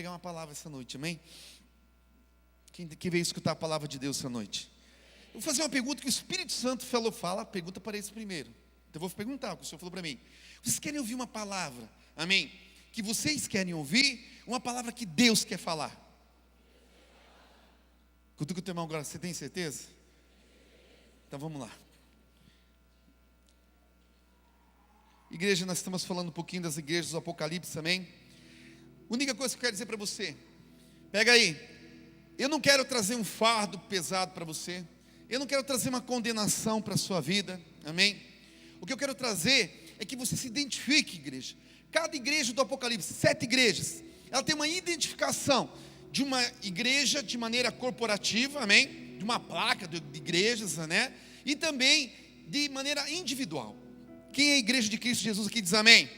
Pegar uma palavra essa noite, amém? Quem veio escutar a palavra de Deus essa noite? Eu vou fazer uma pergunta que o Espírito Santo fala, pergunta para eles primeiro. Então eu vou perguntar o que o Senhor falou para mim. Vocês querem ouvir uma palavra, amém? Que vocês querem ouvir, uma palavra que Deus quer falar. Cutuca o teu irmão agora, você tem certeza? Então vamos lá. Igreja, nós estamos falando um pouquinho das igrejas do Apocalipse, amém? Única coisa que eu quero dizer para você, pega aí, eu não quero trazer um fardo pesado para você, eu não quero trazer uma condenação para a sua vida, amém? O que eu quero trazer é que você se identifique, igreja. Cada igreja do Apocalipse, 7 igrejas, ela tem uma identificação de uma igreja de maneira corporativa, amém? De uma placa de igrejas, né? E também de maneira individual. Quem é a igreja de Cristo Jesus aqui diz amém?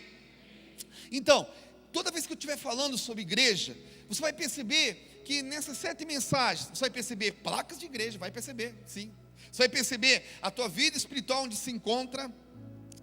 Então, toda vez que eu estiver falando sobre igreja, você vai perceber que nessas 7 mensagens, você vai perceber placas de igreja, vai perceber, sim. Você vai perceber a tua vida espiritual onde se encontra,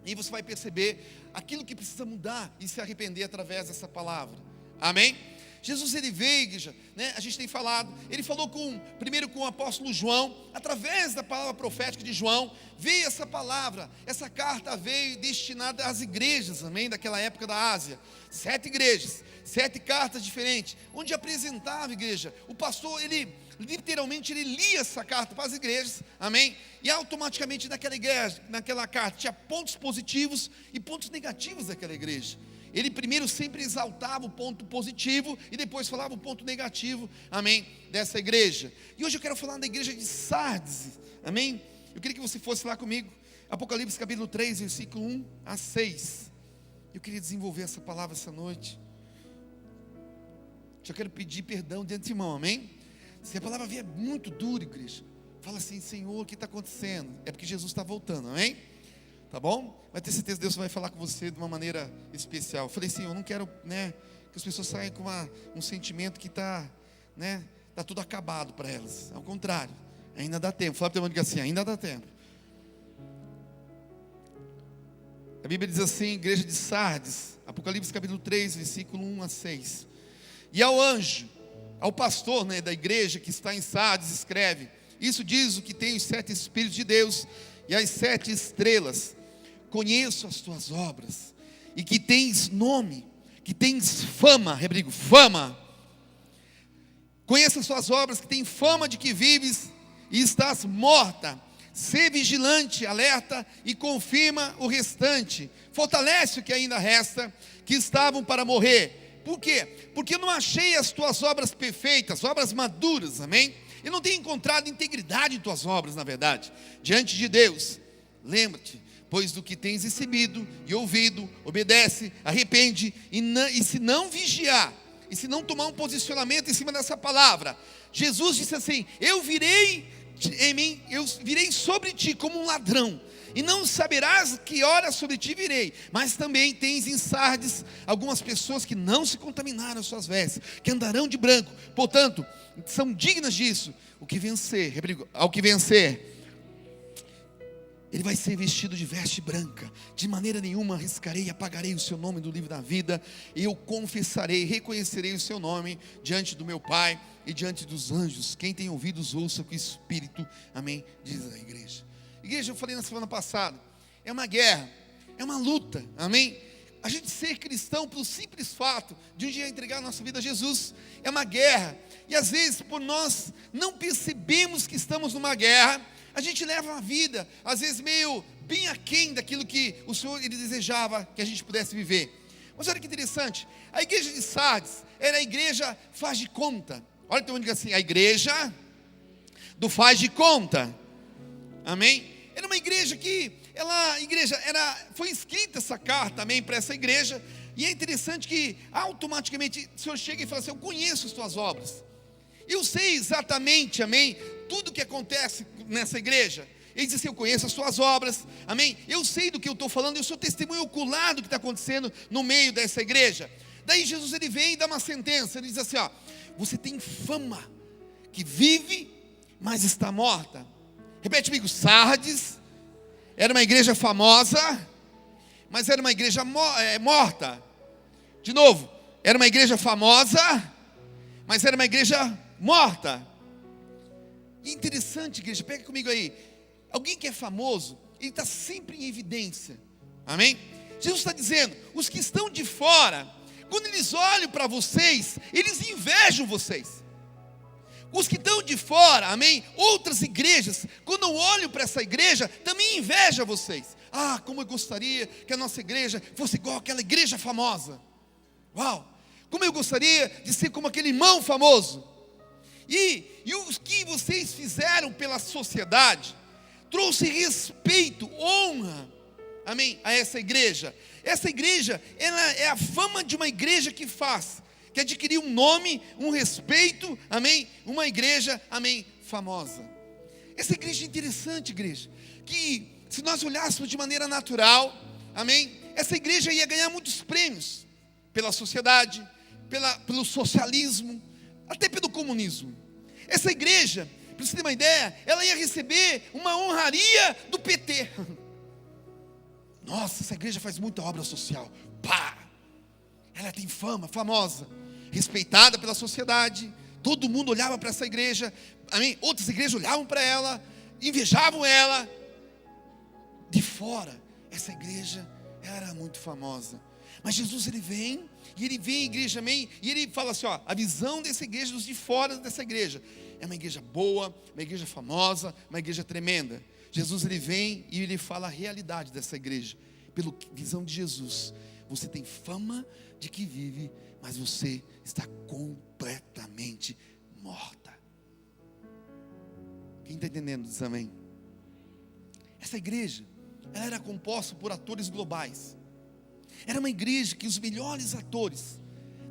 e você vai perceber aquilo que precisa mudar e se arrepender através dessa palavra, amém? Jesus, ele veio, igreja, né? A gente tem falado, ele falou primeiro com o apóstolo João, através da palavra profética de João, veio essa palavra, essa carta veio destinada às igrejas, amém, daquela época da Ásia, 7 igrejas, 7 cartas diferentes, onde apresentava, igreja, o pastor, ele literalmente, ele lia essa carta para as igrejas, amém, e automaticamente naquela igreja, naquela carta, tinha pontos positivos e pontos negativos daquela igreja. Ele primeiro sempre exaltava o ponto positivo e depois falava o ponto negativo, amém, dessa igreja. E hoje eu quero falar da igreja de Sardes, amém? Eu queria que você fosse lá comigo, Apocalipse capítulo 3, versículo 1 a 6. Eu queria desenvolver essa palavra essa noite. Já quero pedir perdão de antemão, amém? Se a palavra vier muito dura, igreja, fala assim: Senhor, o que está acontecendo? É porque Jesus está voltando, amém? Tá bom? Vai ter certeza que Deus vai falar com você de uma maneira especial. Eu falei assim, eu não quero, né, que as pessoas saiam com um sentimento que está, né, tá tudo acabado para elas. Ao contrário, ainda dá tempo. Fala para o teu irmão assim, ainda dá tempo. A Bíblia diz assim, igreja de Sardes, Apocalipse capítulo 3, versículo 1 a 6. E ao anjo, ao pastor, né, da igreja que está em Sardes, escreve: isso diz o que tem os 7 Espíritos de Deus e as 7 estrelas. Conheço as tuas obras, e que tens nome, que tens fama, rebrigo, fama. Conheço as tuas obras, que tens fama de que vives e estás morta. Sê vigilante, alerta e confirma o restante. Fortalece o que ainda resta, que estavam para morrer. Por quê? Porque eu não achei as tuas obras perfeitas, obras maduras, amém? Eu não tenho encontrado integridade em tuas obras, na verdade, diante de Deus. Lembra-te, pois do que tens recebido e ouvido, obedece, arrepende, e se não vigiar, e se não tomar um posicionamento em cima dessa palavra, Jesus disse assim: eu virei sobre ti como um ladrão, e não saberás que hora sobre ti virei. Mas também tens em Sardes algumas pessoas que não se contaminaram as suas vestes, que andarão de branco, portanto, são dignas disso. Ao que vencer, ele vai ser vestido de veste branca. De maneira nenhuma arriscarei e apagarei o seu nome do livro da vida. Eu confessarei, reconhecerei o seu nome diante do meu Pai e diante dos anjos. Quem tem ouvidos, ouça com o Espírito, amém, diz a igreja. Igreja, eu falei na semana passada, é uma guerra, é uma luta, amém? A gente ser cristão pelo simples fato de um dia entregar a nossa vida a Jesus, é uma guerra. E às vezes, por nós não percebemos que estamos numa guerra, a gente leva uma vida, às vezes meio bem aquém daquilo que o Senhor, ele desejava que a gente pudesse viver. Mas olha que interessante, a igreja de Sardes era a igreja faz de conta. Olha, então diga assim, a igreja do faz de conta, amém? Era uma igreja que, foi escrita essa carta, amém, para essa igreja. E é interessante que automaticamente o Senhor chega e fala assim: eu conheço as tuas obras, eu sei exatamente, amém, tudo que acontece nessa igreja. Ele diz assim: eu conheço as suas obras, amém, eu sei do que eu estou falando, eu sou testemunho ocular do que está acontecendo no meio dessa igreja. Daí Jesus, ele vem e dá uma sentença, ele diz assim: ó, você tem fama que vive, mas está morta. Repete comigo, Sardes era uma igreja famosa, mas era uma igreja morta. De novo, era uma igreja famosa, mas era uma igreja morta. E interessante, igreja, pega comigo aí. Alguém que é famoso, ele está sempre em evidência. Amém? Jesus está dizendo, os que estão de fora, quando eles olham para vocês, eles invejam vocês. Os que estão de fora, amém? Outras igrejas, quando olham para essa igreja, também invejam vocês. Ah, como eu gostaria que a nossa igreja fosse igual àquela igreja famosa. Uau! Como eu gostaria de ser como aquele irmão famoso. E os que vocês fizeram pela sociedade, trouxe respeito, honra, amém, a essa igreja. Essa igreja, ela é a fama de uma igreja que adquiriu um nome, um respeito, amém, uma igreja, amém, famosa. Essa igreja é interessante, igreja, que se nós olhássemos de maneira natural, amém, essa igreja ia ganhar muitos prêmios, pela sociedade, pelo socialismo, até pelo comunismo. Essa igreja, para você ter uma ideia, ela ia receber uma honraria do PT. Nossa, essa igreja faz muita obra social. Pá! Ela tem fama, famosa, respeitada pela sociedade. Todo mundo olhava para essa igreja, amém? Outras igrejas olhavam para ela, invejavam ela. De fora, essa igreja era muito famosa. Mas Jesus, ele vem à igreja, amém? E ele fala assim, ó, a visão dessa igreja, dos de fora dessa igreja, é uma igreja boa, uma igreja famosa, uma igreja tremenda. Jesus, ele vem e ele fala a realidade dessa igreja. Pela visão de Jesus, você tem fama de que vive, mas você está completamente morta. Quem está entendendo diz amém? Essa igreja, ela era composta por atores globais. Era uma igreja que os melhores atores,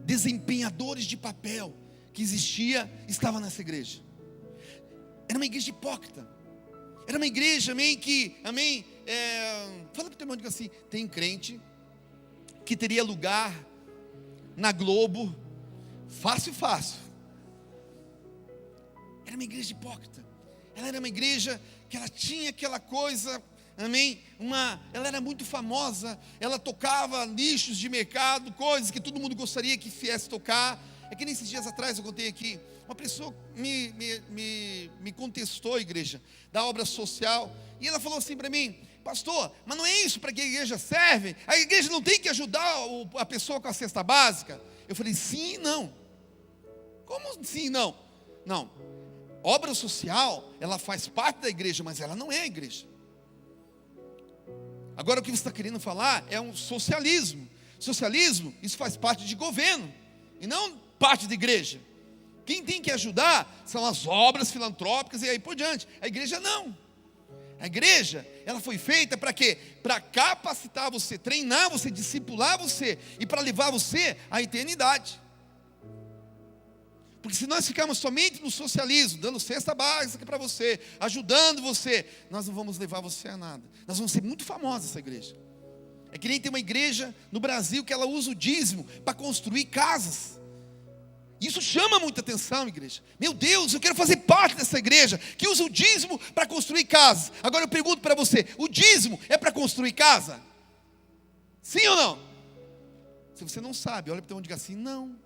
desempenhadores de papel que existia, estavam nessa igreja. Era uma igreja hipócrita. Era uma igreja, amém, fala para o teu irmão, diga assim, tem crente que teria lugar na Globo, fácil. Era uma igreja hipócrita. Ela era uma igreja que ela tinha aquela coisa, amém, ela era muito famosa, ela tocava nichos de mercado, coisas que todo mundo gostaria que viesse tocar. É que nesses dias atrás eu contei aqui, uma pessoa me contestou, igreja, da obra social, e ela falou assim para mim, pastor, mas não é isso para que a igreja serve? A igreja não tem que ajudar a pessoa com a cesta básica? Eu falei, sim e não. Como sim e não? Não, obra social, ela faz parte da igreja, mas ela não é a igreja. Agora o que você está querendo falar é um socialismo. Socialismo, isso faz parte de governo, e não parte da igreja. Quem tem que ajudar são as obras filantrópicas e aí por diante. A igreja não. A igreja, ela foi feita para quê? Para capacitar você, treinar você, discipular você e para levar você à eternidade. Porque se nós ficarmos somente no socialismo, dando cesta básica para você, ajudando você, nós não vamos levar você a nada. Nós vamos ser muito famosos essa igreja. É que nem tem uma igreja no Brasil que ela usa o dízimo para construir casas. Isso chama muita atenção, igreja. Meu Deus, eu quero fazer parte dessa igreja que usa o dízimo para construir casas. Agora eu pergunto para você, o dízimo é para construir casa? Sim ou não? Se você não sabe, olha para o teu irmão e diga assim, não.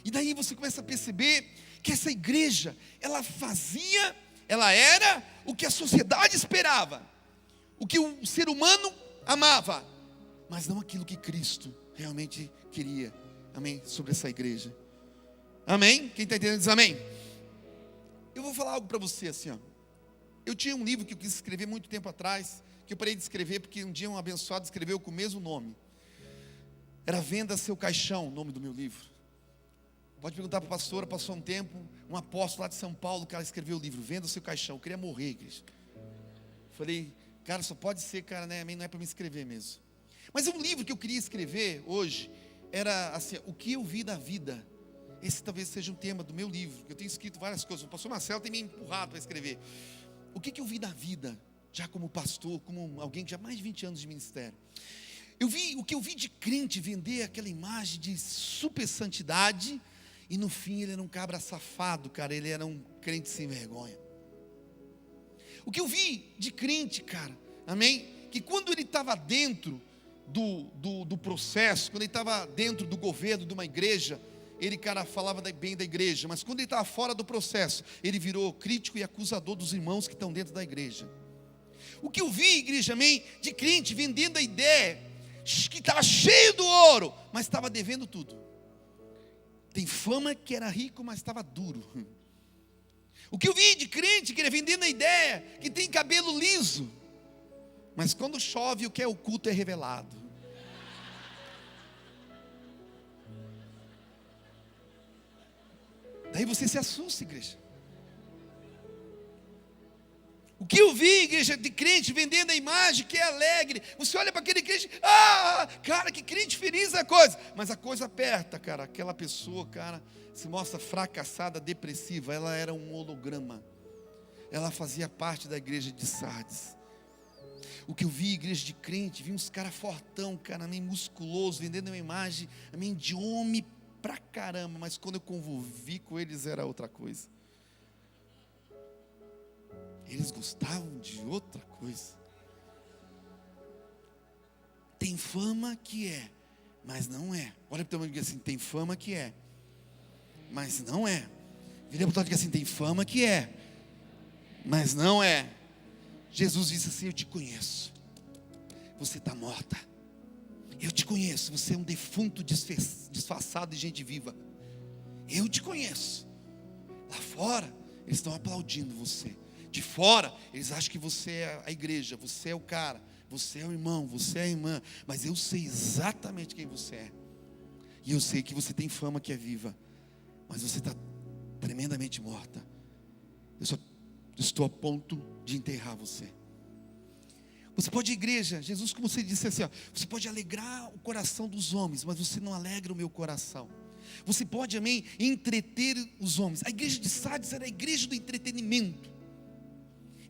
E daí você começa a perceber que essa igreja, ela era o que a sociedade esperava, o que o ser humano amava, mas não aquilo que Cristo realmente queria, amém, sobre essa igreja. Amém? Quem está entendendo diz amém. Eu vou falar algo para você assim, ó. Eu tinha um livro que eu quis escrever muito tempo atrás, que eu parei de escrever porque um dia um abençoado escreveu com o mesmo nome. Era Venda Seu Caixão, o nome do meu livro. Pode perguntar para a pastora, passou um tempo, um apóstolo lá de São Paulo, que ela escreveu o livro, Venda Seu Caixão. Eu queria morrer, igreja. Falei, cara, só pode ser, cara, né? Não é para me escrever mesmo. Mas um livro que eu queria escrever hoje, era assim, o que eu vi da vida. Esse talvez seja um tema do meu livro, que eu tenho escrito várias coisas. O pastor Marcelo tem me empurrado para escrever. O que eu vi da vida, já como pastor, como alguém que já há mais de 20 anos de ministério. O que eu vi de crente vender aquela imagem de super santidade, e no fim ele era um cabra safado, cara, ele era um crente sem vergonha. O que eu vi de crente, cara, amém? Que quando ele estava dentro do processo, quando ele estava dentro do governo de uma igreja, ele, cara, falava bem da igreja, mas quando ele estava fora do processo, ele virou crítico e acusador dos irmãos que estão dentro da igreja. O que eu vi, igreja, amém, de crente vendendo a ideia que estava cheio do ouro, mas estava devendo tudo. Tem fama que era rico, mas estava duro. O que eu vi de crente que era vendendo a ideia que tem cabelo liso, mas quando chove o que é oculto é revelado. Daí você se assusta, igreja. O que eu vi, igreja, de crente vendendo a imagem que é alegre. Você olha para aquele crente, cara, que crente feliz é a coisa. Mas a coisa aperta, cara. Aquela pessoa, cara, se mostra fracassada, depressiva. Ela era um holograma. Ela fazia parte da igreja de Sardes. O que eu vi, igreja de crente, vi uns caras fortão, cara, meio musculoso, vendendo uma imagem, meio de homem pra caramba. Mas quando eu convivi com eles era outra coisa. Eles gostavam de outra coisa. Tem fama que é, mas não é. Olha para o teu irmão e diga assim: tem fama que é, mas não é. Vira para o teu irmão e diga assim: tem fama que é, mas não é. Jesus disse assim: eu te conheço. Você está morta. Eu te conheço. Você é um defunto disfarçado de gente viva. Eu te conheço. Lá fora, eles estão aplaudindo você. De fora, eles acham que você é a igreja, você é o cara, você é o irmão, você é a irmã. Mas eu sei exatamente quem você é. E eu sei que você tem fama que é viva, mas você está tremendamente morta. Eu só estou a ponto de enterrar você. Você pode ir à igreja, Jesus, como você disse assim, você pode alegrar o coração dos homens, mas você não alegra o meu coração. Você pode, amém, entreter os homens. A igreja de Sardes era a igreja do entretenimento.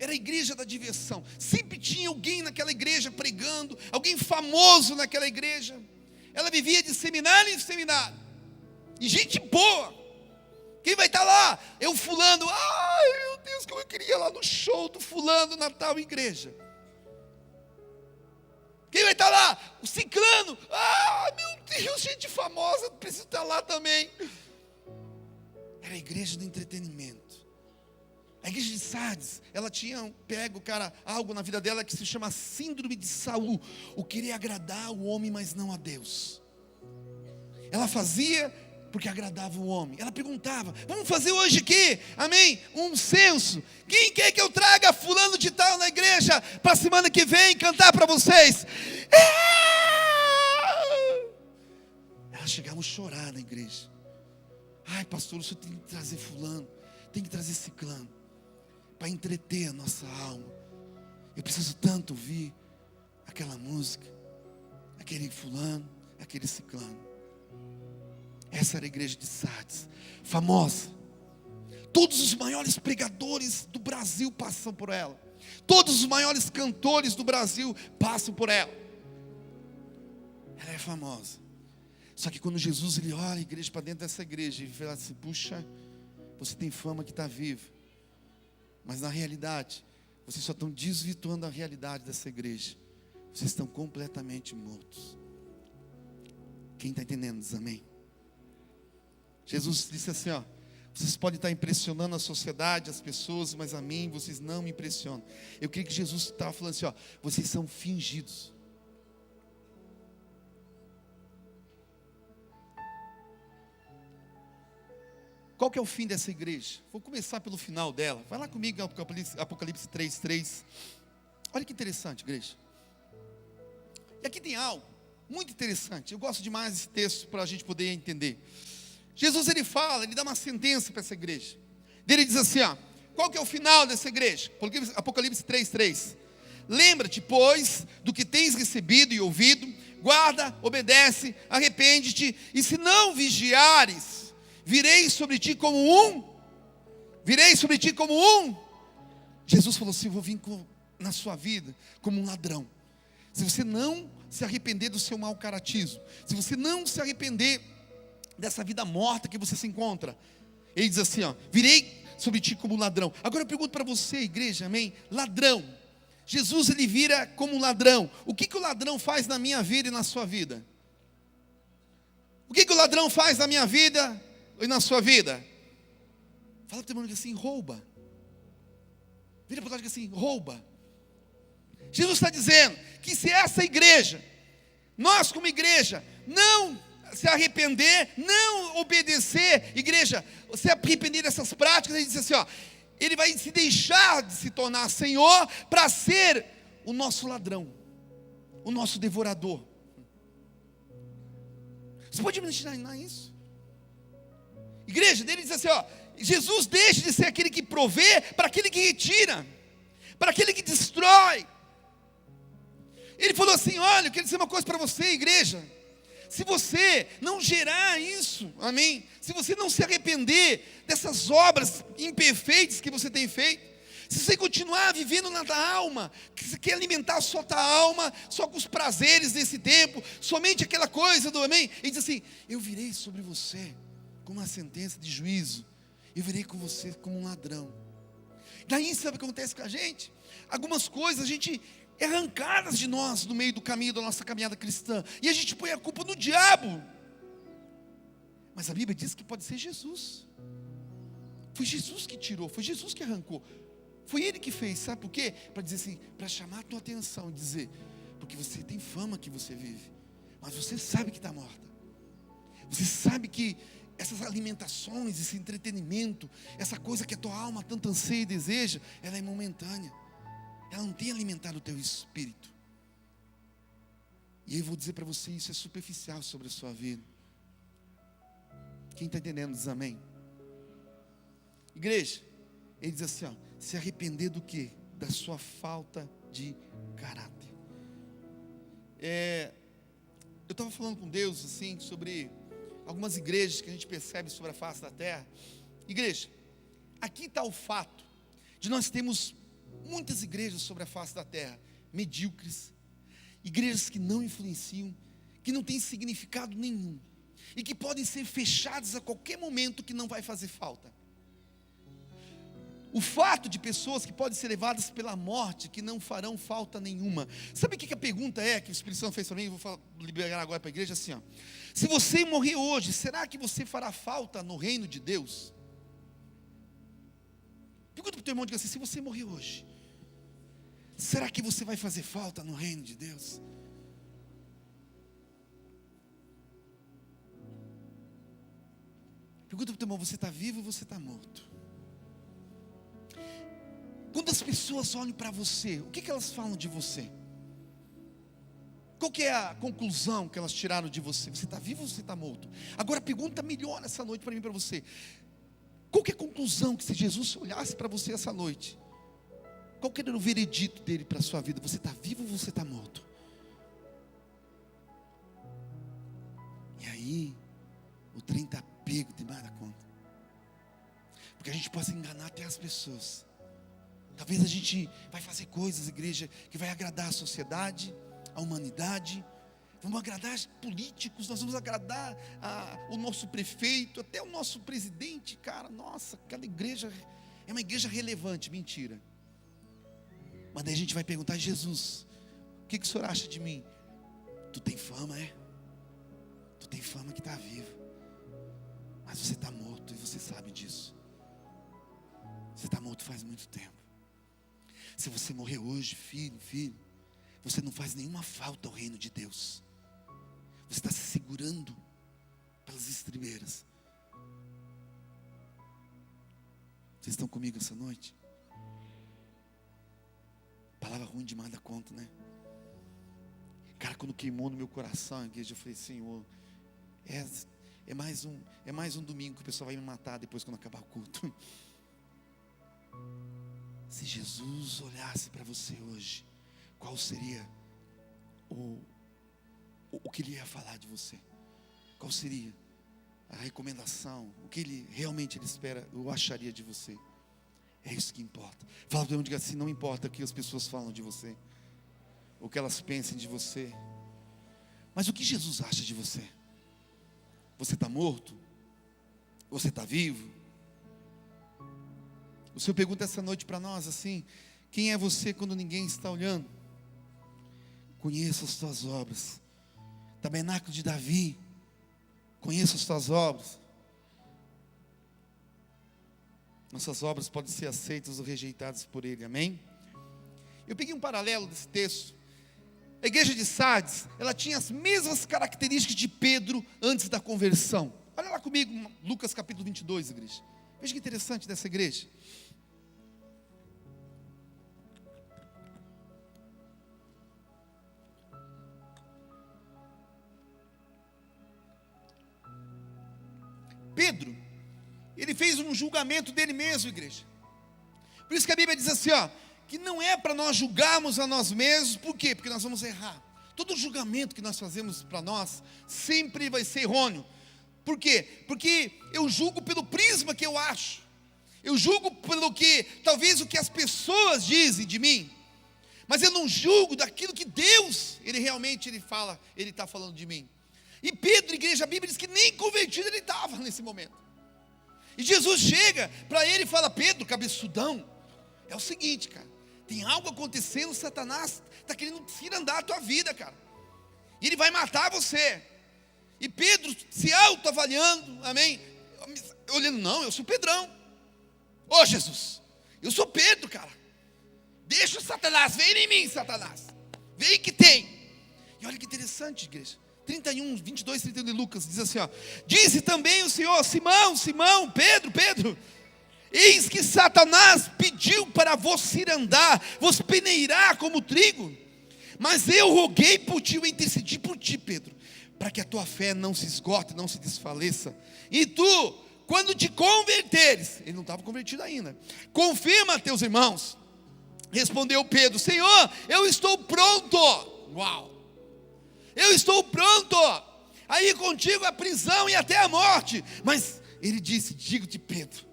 Era a igreja da diversão. Sempre tinha alguém naquela igreja pregando, alguém famoso naquela igreja. Ela vivia de seminário em seminário. E gente boa. Quem vai estar lá? Eu fulano. Ai, meu Deus, como eu queria ir lá no show do fulano na tal igreja. Quem vai estar lá? O ciclano. Ah, meu Deus, gente famosa, preciso estar lá também. Era a igreja do entretenimento. A igreja de Sardes, ela tinha pego, cara, algo na vida dela que se chama síndrome de Saul. O querer agradar o homem, mas não a Deus. Ela fazia porque agradava o homem. Ela perguntava: vamos fazer hoje aqui, amém? Um censo. Quem quer que eu traga fulano de tal na igreja para a semana que vem cantar para vocês? Elas chegavam a chorar na igreja. Ai, pastor, o senhor tem que trazer fulano, tem que trazer ciclano, para entreter a nossa alma. Eu preciso tanto ouvir aquela música, aquele fulano, aquele ciclano. Essa era a igreja de Sardes, famosa. Todos os maiores pregadores do Brasil passam por ela. Todos os maiores cantores do Brasil passam por ela. Ela é famosa. Só que quando Jesus ele olha a igreja para dentro dessa igreja, ele fala assim: puxa, você tem fama que está viva, mas na realidade, vocês só estão desvirtuando a realidade dessa igreja. Vocês estão completamente mortos. Quem está entendendo diz amém. Jesus disse assim, vocês podem estar impressionando a sociedade, as pessoas, mas a mim vocês não me impressionam. Eu creio que Jesus estava falando assim, vocês são fingidos. Qual que é o fim dessa igreja? Vou começar pelo final dela. Vai lá comigo, Apocalipse 3:3. Olha que interessante, igreja. E aqui tem algo muito interessante. Eu gosto demais desse texto para a gente poder entender. Jesus ele fala, ele dá uma sentença para essa igreja. Ele diz assim, qual que é o final dessa igreja? Apocalipse 3:3. Lembra-te, pois, do que tens recebido e ouvido, guarda, obedece, arrepende-te, e se não vigiares, virei sobre ti como um. Jesus falou assim, eu vou vir na sua vida como um ladrão. Se você não se arrepender do seu mau caratismo, se você não se arrepender dessa vida morta que você se encontra, ele diz assim, virei sobre ti como um ladrão. Agora eu pergunto para você, igreja, amém? Ladrão, Jesus ele vira como um ladrão. O que o ladrão faz na minha vida e na sua vida? O que o ladrão faz na minha vida e na sua vida? Fala para o teu irmão assim, rouba. Vira para o lado e diz assim, rouba. Jesus está dizendo que se essa igreja, nós como igreja, não se arrepender, não obedecer, igreja, se arrepender dessas práticas, ele diz assim, ó, ele vai se deixar de se tornar Senhor para ser o nosso ladrão, o nosso devorador. Você pode imaginar isso? Igreja, ele diz assim, ó, Jesus deixa de ser aquele que provê para aquele que retira, para aquele que destrói. Ele falou assim, olha, eu quero dizer uma coisa para você, igreja. Se você não gerar isso, amém? Se você não se arrepender dessas obras imperfeitas que você tem feito, se você continuar vivendo na tua alma, que você quer alimentar só tua alma, só com os prazeres desse tempo, somente aquela coisa do amém, ele diz assim, eu virei sobre você como uma sentença de juízo, eu virei com você como um ladrão. Daí sabe o que acontece com a gente? Algumas coisas a gente é arrancadas de nós no meio do caminho da nossa caminhada cristã, e a gente põe a culpa no diabo, mas a Bíblia diz que pode ser Jesus. Foi Jesus que tirou, foi Jesus que arrancou, foi Ele que fez, sabe por quê? Para dizer assim, para chamar a tua atenção e dizer, porque você tem fama que você vive, mas você sabe que está morta, você sabe que essas alimentações, esse entretenimento, essa coisa que a tua alma tanto anseia e deseja, ela é momentânea, ela não tem alimentado o teu espírito. E eu vou dizer para você, isso é superficial sobre a sua vida. Quem está entendendo diz amém. Igreja, ele diz assim, ó, se arrepender do quê? Da sua falta de caráter. Eu estava falando com Deus assim, sobre algumas igrejas que a gente percebe sobre a face da terra. Igreja, aqui está o fato de nós termos muitas igrejas sobre a face da terra, medíocres, igrejas que não influenciam, que não têm significado nenhum, e que podem ser fechadas a qualquer momento, que não vai fazer falta. O fato de pessoas que podem ser levadas pela morte, que não farão falta nenhuma. Sabe o que a pergunta é, que o Espírito Santo fez para mim? Eu vou liberar agora para a igreja assim, ó. Se você morrer hoje, será que você fará falta no reino de Deus? Pergunta para o teu irmão, diga assim, se você morrer hoje, será que você vai fazer falta no reino de Deus? Pergunta para o teu irmão, você está vivo ou você está morto? Quando as pessoas olham para você, o que elas falam de você? Qual que é a conclusão que elas tiraram de você? Você está vivo ou você está morto? Agora pergunta melhor essa noite para mim e para você. Qual que é a conclusão que se Jesus olhasse para você essa noite? Qual que era o veredito dele para a sua vida? Você está vivo ou você está morto? E aí, o trem está pego demais da conta. Porque a gente pode enganar até as pessoas. Talvez a gente vai fazer coisas, igreja, que vai agradar a sociedade, a humanidade. Vamos agradar os políticos, nós vamos agradar o nosso prefeito, até o nosso presidente. Cara, nossa, aquela igreja é uma igreja relevante. Mentira. Mas daí a gente vai perguntar, Jesus, o que o senhor acha de mim? Tu tem fama, é? Tu tem fama que está vivo, mas você está morto e você sabe disso. Você está morto faz muito tempo. Se você morrer hoje, filho, você não faz nenhuma falta ao reino de Deus. Você está se segurando pelas estribeiras. Vocês estão comigo essa noite? Palavra ruim demais da conta, né? Cara, quando queimou no meu coração, a igreja, eu falei, Senhor, é mais um domingo que o pessoal vai me matar depois quando acabar o culto. Se Jesus olhasse para você hoje, qual seria o que ele ia falar de você? Qual seria a recomendação? O que ele realmente espera, eu acharia de você? É isso que importa. Fala para mim, diga assim, não importa o que as pessoas falam de você, o que elas pensem de você, mas o que Jesus acha de você? Você está morto? Você está vivo? O Senhor pergunta essa noite para nós assim, Quem é você quando ninguém está olhando? Conheça as tuas obras. Tabernáculo de Davi, conheça as tuas obras. Nossas obras podem ser aceitas ou rejeitadas por Ele, amém? Eu peguei um paralelo desse texto. A igreja de Sardes, ela tinha as mesmas características de Pedro antes da conversão. Olha lá comigo, Lucas capítulo 22, igreja. Veja que interessante dessa igreja. Pedro, ele fez um julgamento dele mesmo, igreja. Por isso que a Bíblia diz assim, que não é para nós julgarmos a nós mesmos. Por quê? Porque nós vamos errar. Todo julgamento que nós fazemos para nós sempre vai ser errôneo. Por quê? Porque eu julgo pelo prisma que eu acho. Eu julgo pelo que, talvez o que as pessoas dizem de mim. Mas eu não julgo daquilo que Deus, Ele realmente fala, Ele está falando de mim. E Pedro, igreja, a Bíblia diz que nem convertido ele estava nesse momento. E Jesus chega para ele e fala: Pedro, cabeçudão, é o seguinte, cara, tem algo acontecendo, Satanás está querendo andar a tua vida, cara. E ele vai matar você. E Pedro se autoavaliando, amém? Olhando, não, eu sou Pedrão. Ô Jesus, eu sou Pedro, cara. Deixa o Satanás, vem em mim, Satanás. Vem que tem. E olha que interessante, igreja. 31, 22, 31 de Lucas, diz assim, disse também o Senhor: Simão, Simão, Pedro, eis que Satanás pediu para vos ir andar, vos peneirar como trigo, mas eu roguei por ti, eu intercedi por ti, Pedro, para que a tua fé não se esgote, não se desfaleça, e tu, quando te converteres, ele não estava convertido ainda, confirma a teus irmãos. Respondeu Pedro: Senhor, eu estou pronto. Uau! Eu estou pronto a ir contigo à prisão e até a morte. Mas ele disse: digo-te, Pedro,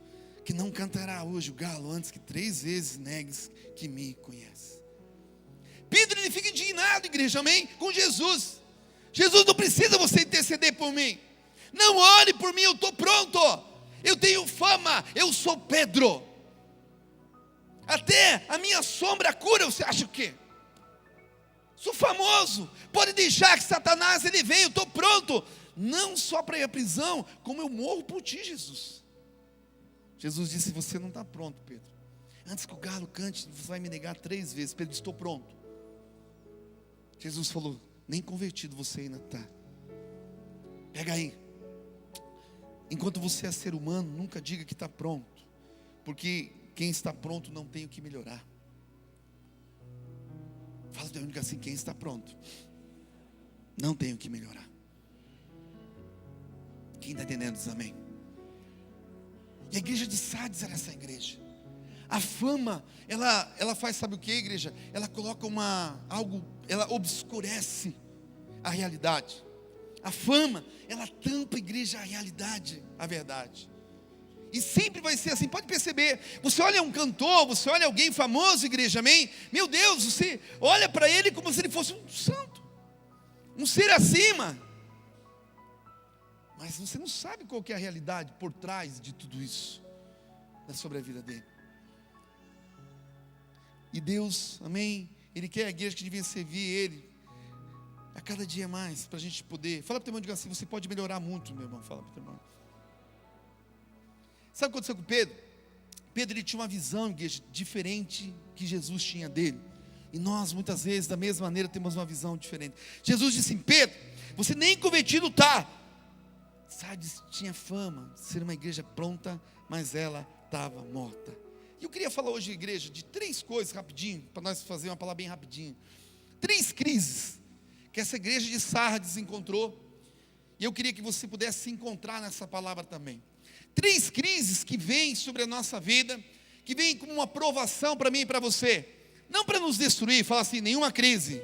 que não cantará hoje o galo antes que 3 vezes negues que me conhece. Pedro, ele fica indignado, igreja, amém? Com Jesus. Jesus, não precisa você interceder por mim. Não ore por mim, eu estou pronto. Eu tenho fama, eu sou Pedro. Até a minha sombra cura, você acha o quê? Sou famoso, pode deixar que Satanás ele venha, eu estou pronto, não só para ir à prisão, como eu morro por ti, Jesus. Jesus disse: você não está pronto, Pedro. Antes que o galo cante, você vai me negar 3 vezes. Pedro, estou pronto. Jesus falou: nem convertido você ainda está. Pega aí. Enquanto você é ser humano, nunca diga que está pronto, porque quem está pronto não tem o que melhorar. Fala de única assim: quem está pronto não tem o que melhorar. Quem está entendendo diz amém. E a igreja de Sardes era essa igreja. A fama, ela faz, sabe o que, igreja? Ela coloca ela obscurece a realidade. A fama, ela tampa a igreja, a realidade, a verdade. E sempre vai ser assim, pode perceber. Você olha um cantor, você olha alguém famoso, igreja, amém? Meu Deus, você olha para ele como se ele fosse um santo, um ser acima. Mas você não sabe qual que é a realidade por trás de tudo isso, sobre a vida dele. E Deus, amém, Ele quer a igreja que devia servir Ele a cada dia mais, para a gente poder. Fala para o teu irmão, diga assim: você pode melhorar muito, meu irmão. Fala para o teu irmão. Sabe o que aconteceu com Pedro? Pedro, ele tinha uma visão, igreja, diferente que Jesus tinha dele. E nós, muitas vezes, da mesma maneira, temos uma visão diferente. Jesus disse assim: Pedro, você nem convertido está. Sardes tinha fama de ser uma igreja pronta, mas ela estava morta. E eu queria falar hoje, igreja, de 3 coisas rapidinho, para nós fazer uma palavra bem rapidinho. 3 crises que essa igreja de Sardes encontrou. E eu queria que você pudesse se encontrar nessa palavra também. 3 crises que vêm sobre a nossa vida, que vêm como uma provação para mim e para você. Não para nos destruir, fala assim: nenhuma crise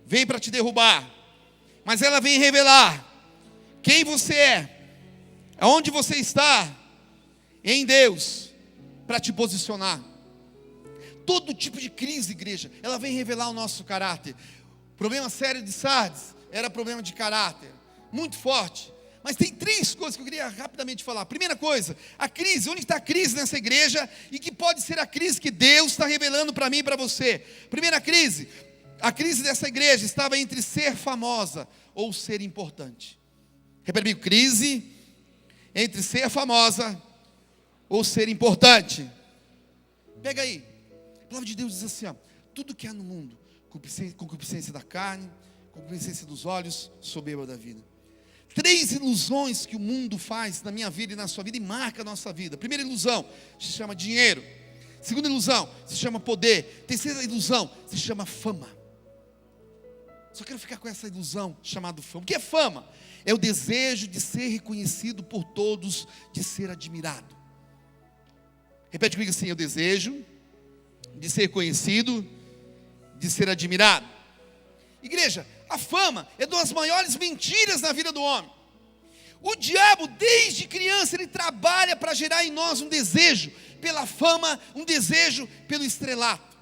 vem para te derrubar, mas ela vem revelar quem você é, aonde você está em Deus, para te posicionar. Todo tipo de crise, igreja, ela vem revelar o nosso caráter. O problema sério de Sardes era problema de caráter, muito forte. Mas tem 3 coisas que eu queria rapidamente falar. Primeira coisa, a crise. Onde está a crise nessa igreja? E que pode ser a crise que Deus está revelando para mim e para você. Primeira crise. A crise dessa igreja estava entre ser famosa ou ser importante. Repete comigo, crise entre ser famosa ou ser importante. Pega aí. A palavra de Deus diz assim, ó, tudo que há no mundo, concupiscência da carne, concupiscência dos olhos, soberba da vida. 3 ilusões que o mundo faz na minha vida e na sua vida e marca a nossa vida. Primeira ilusão se chama dinheiro. Segunda ilusão se chama poder. Terceira ilusão se chama fama. Só quero ficar com essa ilusão chamada fama. O que é fama? É o desejo de ser reconhecido por todos, de ser admirado. Repete comigo assim, é o desejo de ser reconhecido, de ser admirado. Igreja, a fama é uma das maiores mentiras na vida do homem. O diabo, desde criança, ele trabalha para gerar em nós um desejo pela fama, um desejo pelo estrelato.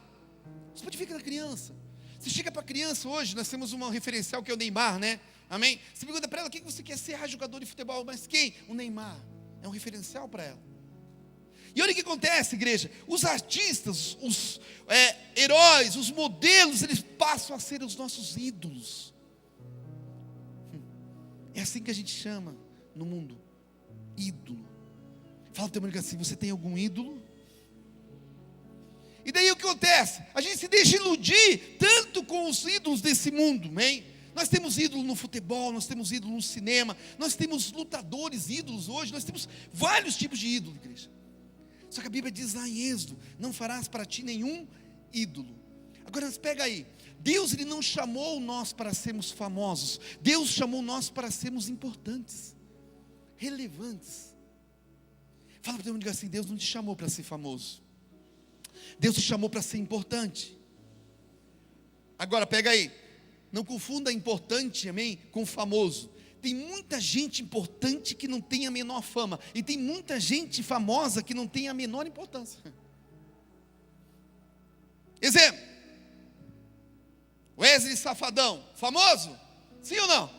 Isso pode ficar na criança. Você chega para a criança hoje, nós temos um referencial que é o Neymar, né? Amém? Você pergunta para ela, o que você quer ser? Jogador de futebol, mas quem? O Neymar. É um referencial para ela. E olha o que acontece, igreja. Os artistas, os heróis, os modelos, eles passam a ser os nossos ídolos. É assim que a gente chama no mundo, ídolo. Fala para o teu amigo assim, você tem algum ídolo? E daí o que acontece? A gente se deixa iludir tanto com os ídolos desse mundo, amém? Nós temos ídolo no futebol, nós temos ídolo no cinema, nós temos lutadores, ídolos hoje, nós temos vários tipos de ídolo, igreja. Só que a Bíblia diz lá em Êxodo, não farás para ti nenhum ídolo. Agora pega aí, Deus ele não chamou nós para sermos famosos, Deus chamou nós para sermos importantes, relevantes. Fala para todo mundo, diga assim, Deus não te chamou para ser famoso, Deus te chamou para ser importante. Agora pega aí, não confunda importante, amém, com famoso. Tem muita gente importante que não tem a menor fama, e tem muita gente famosa que não tem a menor importância. Exemplo, Wesley Safadão, famoso? Sim ou não?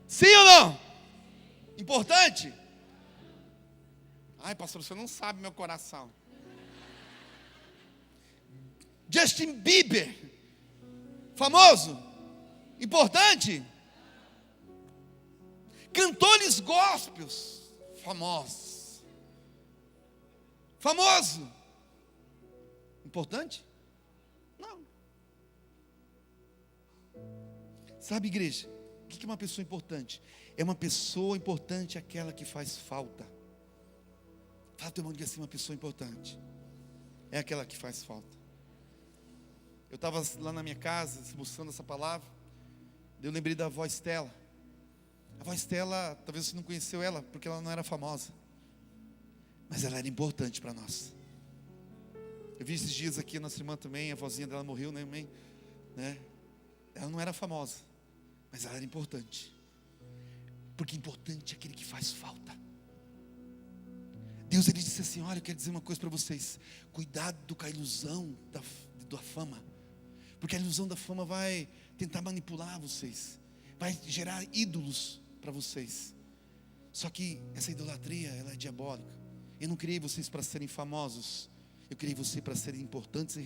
Sim ou não? Importante? Ai, pastor, você não sabe meu coração. Justin Bieber, famoso? Importante? Cantores gospels, famosos. Famoso? Importante? Não. Sabe, igreja, o que é uma pessoa importante? É uma pessoa importante aquela que faz falta. Fala teu irmão, diga assim, uma pessoa importante é aquela que faz falta. Eu estava lá na minha casa, buscando essa palavra, eu lembrei da avó Estela. A avó Estela, talvez você não conheceu ela, porque ela não era famosa, mas ela era importante para nós. Eu vi esses dias aqui a nossa irmã também, a vozinha dela morreu, né? Ela não era famosa, mas ela era importante, porque importante é aquele que faz falta. Deus ele disse assim, olha, eu quero dizer uma coisa para vocês, cuidado com a ilusão da fama, porque a ilusão da fama vai tentar manipular vocês, vai gerar ídolos para vocês. Só que essa idolatria, ela é diabólica. Eu não criei vocês para serem famosos, eu criei você para serem importantes e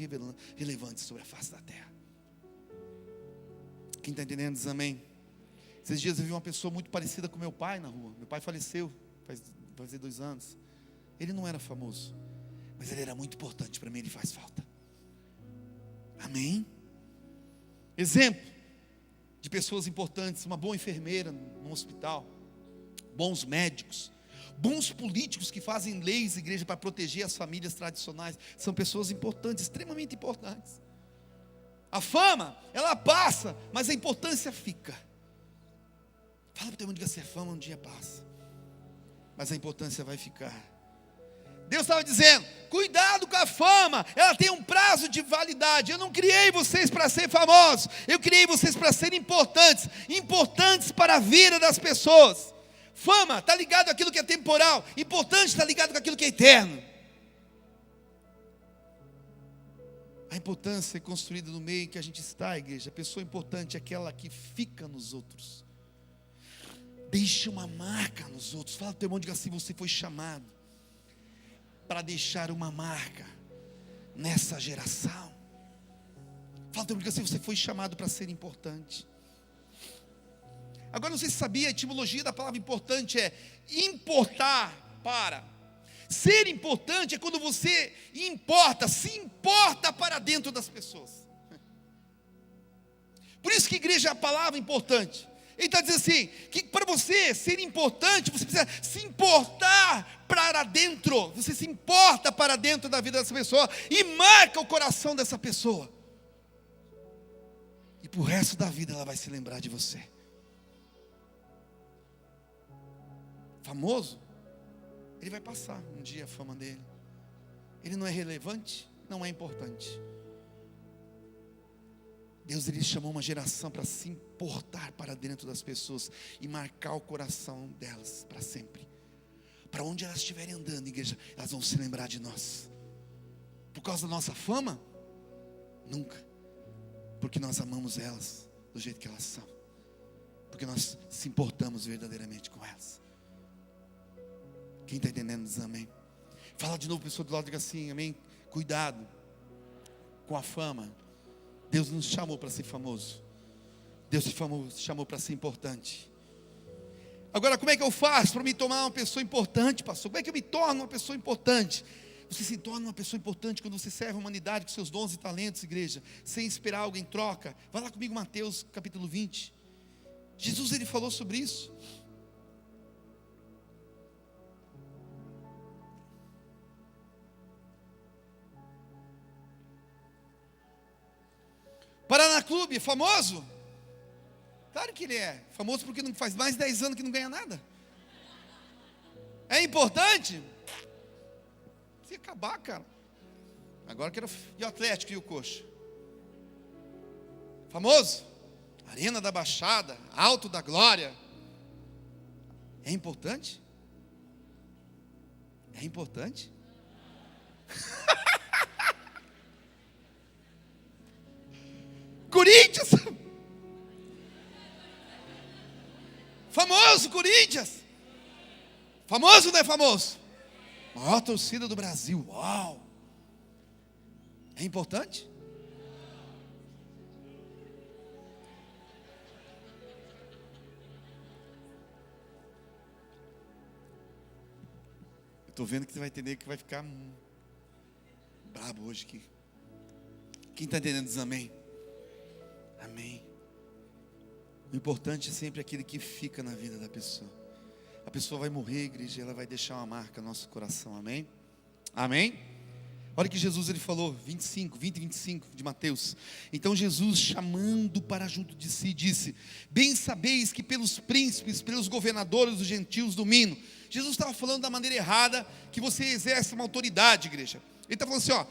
relevantes sobre a face da terra. Quem está entendendo diz amém. Esses dias eu vi uma pessoa muito parecida com meu pai na rua. Meu pai faleceu faz 2 anos. Ele não era famoso, mas ele era muito importante para mim, ele faz falta. Amém? Exemplo de pessoas importantes, uma boa enfermeira no hospital, bons médicos, bons políticos que fazem leis, igreja, para proteger as famílias tradicionais, são pessoas importantes, extremamente importantes. A fama, ela passa, mas a importância fica. Fala para o teu irmão, diga assim, a fama um dia passa, mas a importância vai ficar. Deus estava dizendo, cuidado com a fama, ela tem um prazo de validade. Eu não criei vocês para ser famosos, eu criei vocês para serem importantes, importantes para a vida das pessoas. Fama está ligado àquilo que é temporal, importante está ligado com aquilo que é eterno. A importância é construída no meio em que a gente está, igreja. A pessoa importante é aquela que fica nos outros. Deixe uma marca nos outros. Fala para o teu irmão, diga assim: você foi chamado para deixar uma marca nessa geração. Fala para o teu irmão, diga assim: você foi chamado para ser importante. Agora, não sei se sabia, a etimologia da palavra importante é importar para. Ser importante é quando você importa, se importa para dentro das pessoas. Por isso que igreja é a palavra importante. Ele está dizendo assim, que para você ser importante, você precisa se importar para dentro. Você se importa para dentro da vida dessa pessoa e marca o coração dessa pessoa. E para o resto da vida ela vai se lembrar de você. Famoso, ele vai passar um dia a fama dele. Ele não é relevante, não é importante. Deus, ele chamou uma geração para se importar para dentro das pessoas e marcar o coração delas para sempre. Para onde elas estiverem andando, igreja, elas vão se lembrar de nós. Por causa da nossa fama? Nunca. Porque nós amamos elas do jeito que elas são. Porque nós se importamos verdadeiramente com elas. Quem está entendendo diz amém. Fala de novo, pessoa do lado, diga assim, amém. Cuidado com a fama. Deus nos chamou para ser famoso. Deus te chamou para ser importante. Agora, como é que eu faço para me tornar uma pessoa importante, pastor? Como é que eu me torno uma pessoa importante? Você se torna uma pessoa importante quando você serve a humanidade com seus dons e talentos, igreja, sem esperar algo em troca. Vai lá comigo, Mateus capítulo 20. Jesus, ele falou sobre isso. Paraná Clube, é famoso? Claro que ele é. Famoso porque não faz mais de 10 anos que não ganha nada. É importante? Se acabar, cara. Agora quero ir o Atlético e o Coxa. Famoso? Arena da Baixada, Alto da Glória. É importante? É importante? Corinthians, famoso Corinthians, famoso ou não é famoso? Maior torcida do Brasil, uau, é importante? Eu estou vendo que você vai entender que vai ficar brabo hoje aqui. Quem está entendendo diz amém. Amém. O importante é sempre aquele que fica na vida da pessoa. A pessoa vai morrer, igreja, ela vai deixar uma marca no nosso coração, amém? Amém? Olha que Jesus ele falou, 20 e 25 de Mateus. Então Jesus, chamando para junto de si, disse: bem sabeis que pelos príncipes, pelos governadores dos gentios domino. Jesus estava falando da maneira errada, que você exerce uma autoridade, igreja. Ele está falando assim, ó,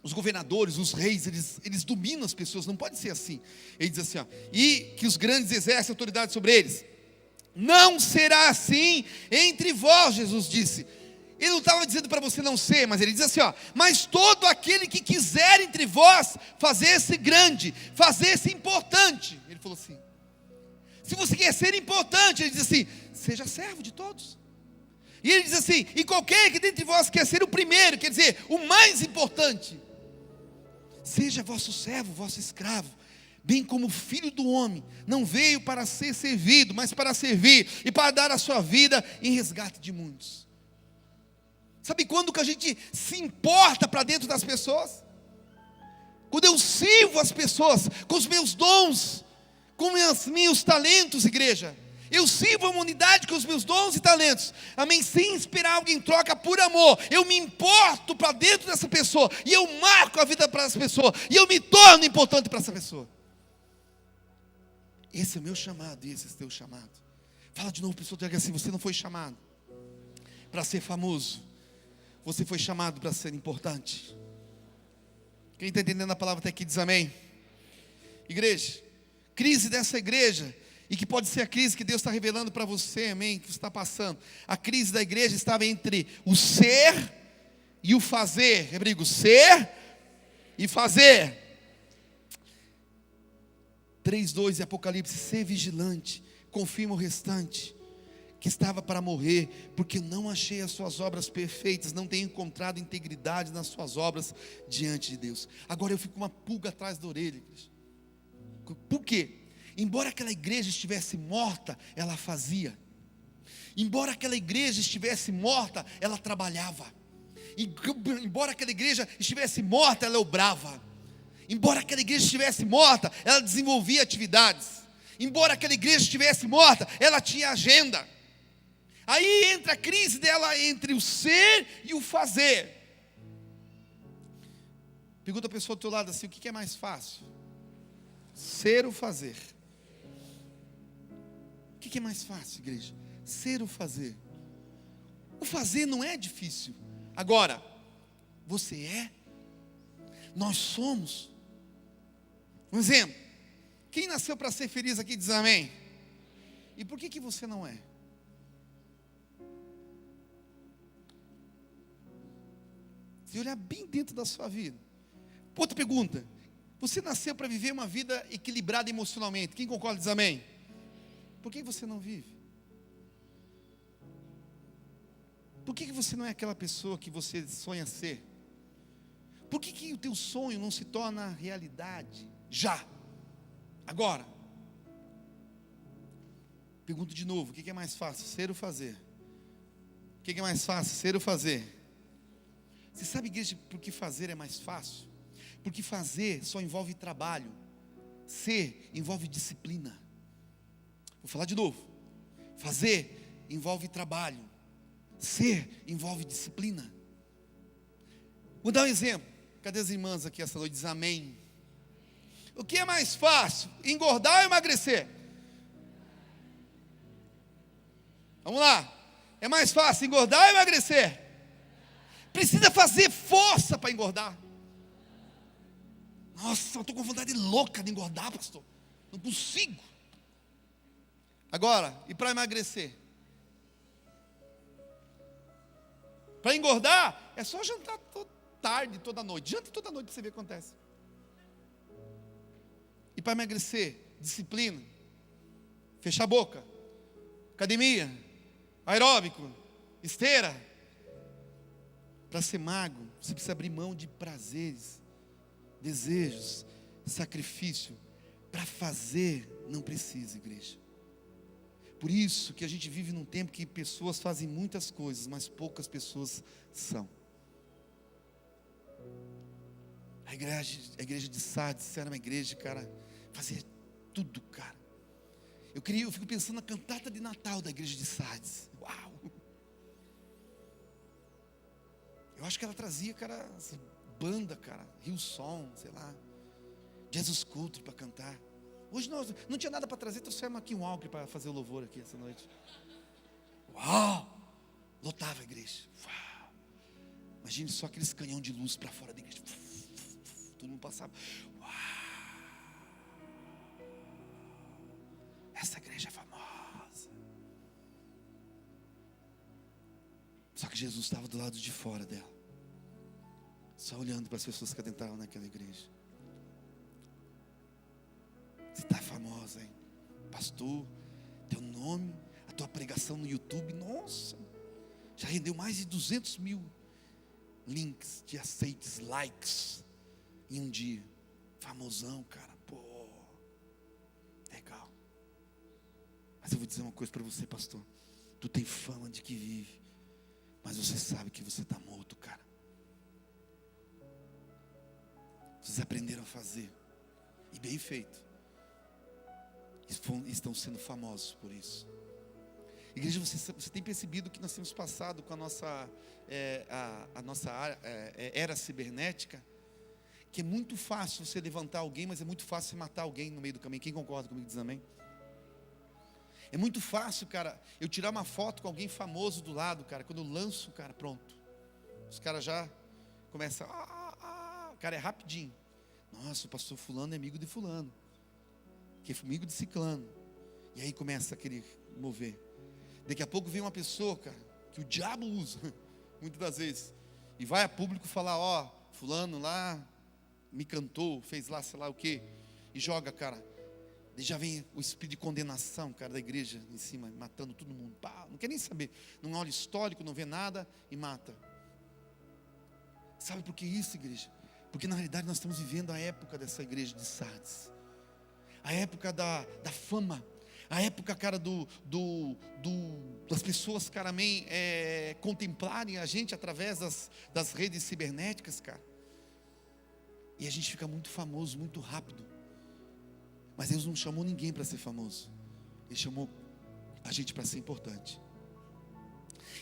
os governadores, os reis, eles dominam as pessoas, não pode ser assim. Ele diz assim, ó, e que os grandes exercem autoridade sobre eles. Não será assim entre vós, Jesus disse. Ele não estava dizendo para você não ser, mas ele diz assim, ó, mas todo aquele que quiser entre vós fazer-se grande, fazer-se importante. Ele falou assim, se você quer ser importante, ele diz assim, seja servo de todos. E ele diz assim, e qualquer que dentre vós quer ser o primeiro, quer dizer, o mais importante, seja vosso servo, vosso escravo, bem como o Filho do Homem não veio para ser servido, mas para servir e para dar a sua vida em resgate de muitos. Sabe quando que a gente se importa para dentro das pessoas? Quando eu sirvo as pessoas com os meus dons, com os meus talentos, igreja. Eu sirvo a humanidade com os meus dons e talentos, amém, sem esperar algo em troca, por amor. Eu me importo para dentro dessa pessoa, e eu marco a vida para essa pessoa, e eu me torno importante para essa pessoa. Esse é o meu chamado, e esse é o teu chamado. Fala de novo, pessoa, diga assim, você não foi chamado para ser famoso, você foi chamado para ser importante. Quem está entendendo a palavra até aqui diz amém. Igreja, crise dessa igreja, e que pode ser a crise que Deus está revelando para você, amém, que você está passando. A crise da igreja estava entre o ser e o fazer. Hebraico, ser e fazer. 3:2 em Apocalipse, ser vigilante confirma o restante, que estava para morrer, porque não achei as suas obras perfeitas, não tenho encontrado integridade nas suas obras diante de Deus. Agora eu fico com uma pulga atrás da orelha, igreja. Por quê? Embora aquela igreja estivesse morta, ela fazia. Embora aquela igreja estivesse morta, ela trabalhava. Embora aquela igreja estivesse morta, ela obrava. Embora aquela igreja estivesse morta, ela desenvolvia atividades. Embora aquela igreja estivesse morta, ela tinha agenda. Aí entra a crise dela entre o ser e o fazer. Pergunta a pessoa do teu lado assim: o que é mais fácil? Ser ou fazer? O que é mais fácil, igreja? Ser ou fazer? O fazer não é difícil. Agora, você é? Nós somos? Um exemplo: quem nasceu para ser feliz aqui diz amém. E por que você não é? Se olhar bem dentro da sua vida. Outra pergunta: você nasceu para viver uma vida equilibrada emocionalmente? Quem concorda diz amém. Por que você não vive? Por que você não é aquela pessoa que você sonha ser? Por que o teu sonho não se torna realidade? Já, agora. Pergunto de novo: o que é mais fácil, ser ou fazer? O que é mais fácil, ser ou fazer? Você sabe, igreja, por que fazer é mais fácil? Porque fazer só envolve trabalho. Ser envolve disciplina. Vou falar de novo. Fazer envolve trabalho. Ser envolve disciplina. Vou dar um exemplo. Cadê as irmãs aqui essa noite? Diz amém. O que é mais fácil? Engordar ou emagrecer? Vamos lá. É mais fácil engordar ou emagrecer? Precisa fazer força para engordar. Nossa, eu estou com vontade louca de engordar, pastor. Não consigo. Agora, e para emagrecer? Para engordar, é só jantar tarde, toda noite. Janta toda noite para você ver o que acontece. E para emagrecer, disciplina, fechar a boca, academia, aeróbico, esteira. Para ser magro, você precisa abrir mão de prazeres, desejos, sacrifício. Para fazer, não precisa, igreja. Por isso que a gente vive num tempo que pessoas fazem muitas coisas, mas poucas pessoas são. A igreja de Sardes era uma igreja, cara, fazia tudo, cara. Eu fico pensando na cantata de Natal da igreja de Sardes. Uau! Eu acho que ela trazia, cara, banda, cara, Hillsong, sei lá, Jesus Culto para cantar. Hoje nós não tinha nada para trazer, trouxemos aqui um Walker para fazer o louvor aqui essa noite. Uau! Lotava a igreja. Uau! Imagine só aqueles canhão de luz para fora da igreja. Todo mundo passava. Uau! Essa igreja é famosa. Só que Jesus estava do lado de fora dela, só olhando para as pessoas que adentravam naquela igreja. Você está famosa, hein? Pastor, teu nome, a tua pregação no YouTube, nossa, já rendeu mais de 200 mil links de aceites, likes em um dia. Famosão, cara, pô, legal. Mas eu vou dizer uma coisa para você, pastor. Tu tem fama de que vive, mas você sabe que você está morto, cara. Vocês aprenderam a fazer, e bem feito. Estão sendo famosos por isso. Igreja, você tem percebido que nós temos passado com a nossa era cibernética, que é muito fácil você levantar alguém, mas é muito fácil você matar alguém no meio do caminho. Quem concorda comigo diz amém? É muito fácil, cara, eu tirar uma foto com alguém famoso do lado, cara. Quando eu lanço, cara, pronto. Os caras já começam, cara, é rapidinho. Nossa, o pastor fulano é amigo de fulano, que é amigo de ciclano. E aí começa a querer mover. Daqui a pouco vem uma pessoa, cara, que o diabo usa, muitas das vezes, e vai a público falar, ó, fulano lá me cantou, fez lá sei lá o quê, e joga, cara, Daí já vem o espírito de condenação, cara, da igreja em cima, matando todo mundo. Pá, não quer nem saber. Não olha histórico, não vê nada e mata. Sabe por que isso, igreja? Porque na realidade nós estamos vivendo a época dessa igreja de Sardes. A época da fama. A época, cara, das pessoas, cara, amém, contemplarem a gente através das redes cibernéticas, cara. E a gente fica muito famoso, muito rápido. Mas Deus não chamou ninguém para ser famoso. Ele chamou a gente para ser importante.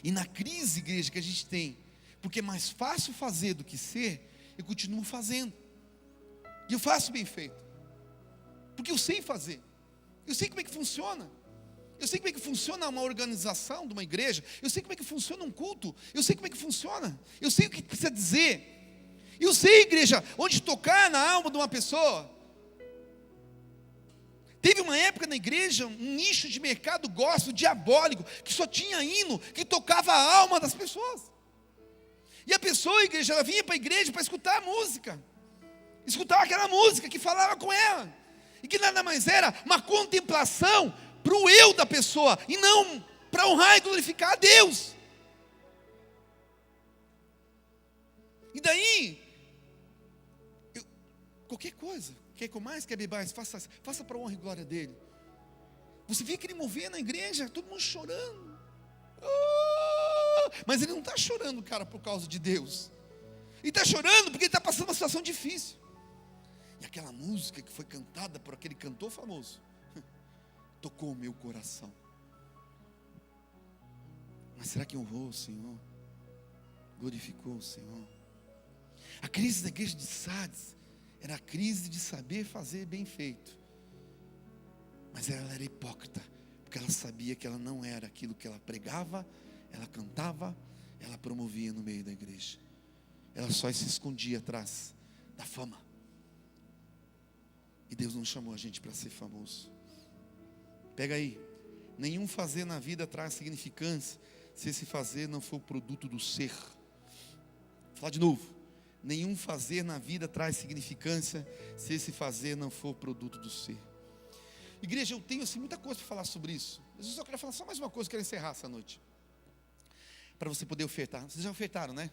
E na crise, igreja, que a gente tem, porque é mais fácil fazer do que ser, eu continuo fazendo. E eu faço bem feito. Porque eu sei fazer. Eu sei como é que funciona. Eu sei como é que funciona uma organização de uma igreja. Eu sei como é que funciona um culto. Eu sei como é que funciona. Eu sei o que precisa dizer. Eu sei, igreja, onde tocar na alma de uma pessoa. Teve uma época na igreja, um nicho de mercado gospel diabólico, que só tinha hino, que tocava a alma das pessoas. E a pessoa, a igreja, ela vinha para a igreja para escutar a música. Escutar aquela música que falava com ela. E que nada mais era uma contemplação para o eu da pessoa, e não para honrar e glorificar a Deus. E daí, qualquer coisa, quer mais, quer beber mais, faça para a honra e glória dele. Você vê aquele mover na igreja, todo mundo chorando. Mas ele não está chorando, cara, por causa de Deus. Ele está chorando porque ele está passando uma situação difícil. E aquela música que foi cantada por aquele cantor famoso tocou o meu coração. Mas será que honrou o Senhor? Glorificou o Senhor? A crise da igreja de Sardes era a crise de saber fazer bem feito. Mas ela era hipócrita, porque ela sabia que ela não era aquilo que ela pregava, ela cantava, ela promovia no meio da igreja. Ela só se escondia atrás da fama. E Deus não chamou a gente para ser famoso. Pega aí. Nenhum fazer na vida traz significância se esse fazer não for produto do ser. Vou falar de novo. Nenhum fazer na vida traz significância se esse fazer não for produto do ser. Igreja, eu tenho assim muita coisa para falar sobre isso. Mas eu só queria falar só mais uma coisa, quero encerrar essa noite. Para você poder ofertar. Vocês já ofertaram, né?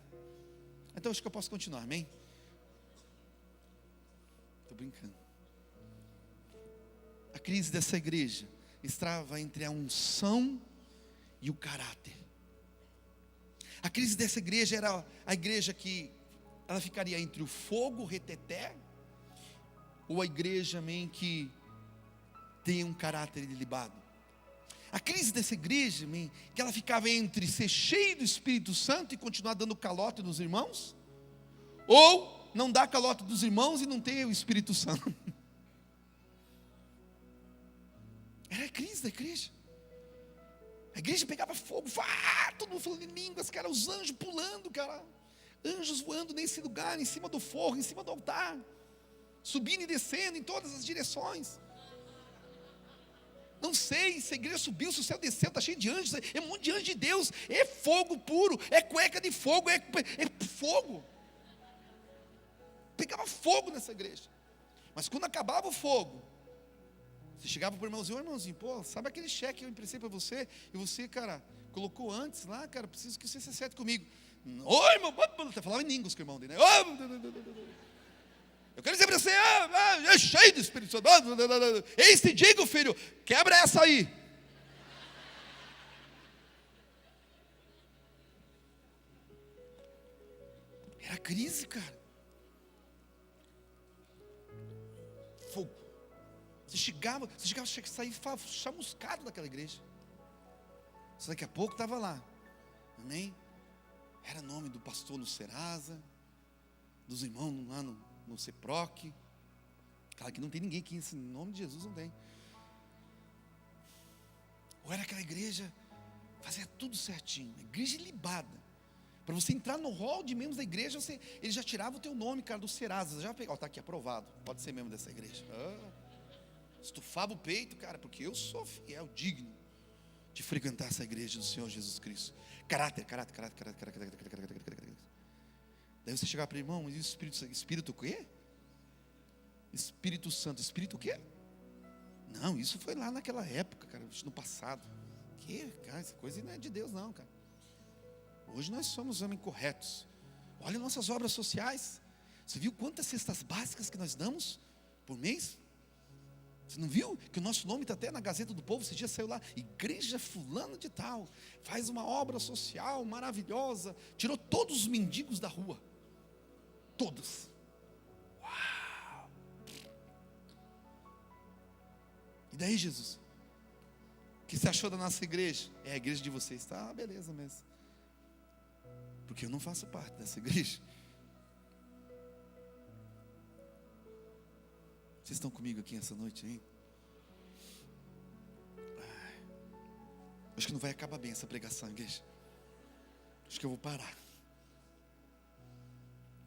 Então acho que eu posso continuar, amém? Estou brincando. A crise dessa igreja estava entre a unção e o caráter. A crise dessa igreja era a igreja que ela ficaria entre o fogo, o reteté, ou a igreja, amém, que tem um caráter ilibado. A crise dessa igreja, amém, que ela ficava entre ser cheio do Espírito Santo e continuar dando calote nos irmãos, ou não dar calote dos irmãos e não ter o Espírito Santo. Era a crise da igreja. A igreja pegava fogo, todo mundo falando em línguas, cara, os anjos pulando, cara. Anjos voando nesse lugar, em cima do forro, em cima do altar. Subindo e descendo em todas as direções. Não sei se a igreja subiu, se o céu desceu, está cheio de anjos. É um monte de anjo de Deus. É fogo puro, é cueca de fogo, é fogo. Pegava fogo nessa igreja. Mas quando acabava o fogo, você chegava para o irmãozinho, irmãozinho, pô, sabe aquele cheque que eu emprestei para você? E você, cara, colocou antes lá, cara, preciso que você se acerte comigo. Oi, irmão, você falava em línguas com o irmão dele, né? Eu quero dizer para você, é cheio do Espírito Santo. Eis te digo, filho, quebra essa aí. Era crise, cara. Fogo. Você chegava a sair chamuscado daquela igreja. Você daqui a pouco estava lá. Amém? Era nome do pastor no Serasa, dos irmãos lá no CEPROC. Claro que não tem ninguém aqui, em nome de Jesus não tem. Ou era aquela igreja, fazia tudo certinho, igreja ilibada. Para você entrar no hall de membros da igreja, ele já tirava o teu nome, cara, do Serasa. Já pegava, está aqui aprovado, pode ser membro dessa igreja. Estufava o peito, cara, porque eu sou fiel, digno de frequentar essa igreja do Senhor Jesus Cristo. Caráter. Daí você chegava para o irmão, e o Espírito o quê? Espírito Santo, Espírito o quê? Não, isso foi lá naquela época, cara, no passado. Cara, essa coisa não é de Deus não, cara. Hoje nós somos homens corretos. Olha nossas obras sociais. Você viu quantas cestas básicas que nós damos por mês? Você não viu que o nosso nome está até na Gazeta do Povo? Esse dia saiu lá, igreja fulano de tal, faz uma obra social maravilhosa, tirou todos os mendigos da rua. Todos. Uau! E daí, Jesus? O que você achou da nossa igreja? É a igreja de vocês. Tá, beleza mesmo. Porque eu não faço parte dessa igreja. Vocês estão comigo aqui essa noite, hein? Acho que não vai acabar bem essa pregação, igreja. Acho que eu vou parar.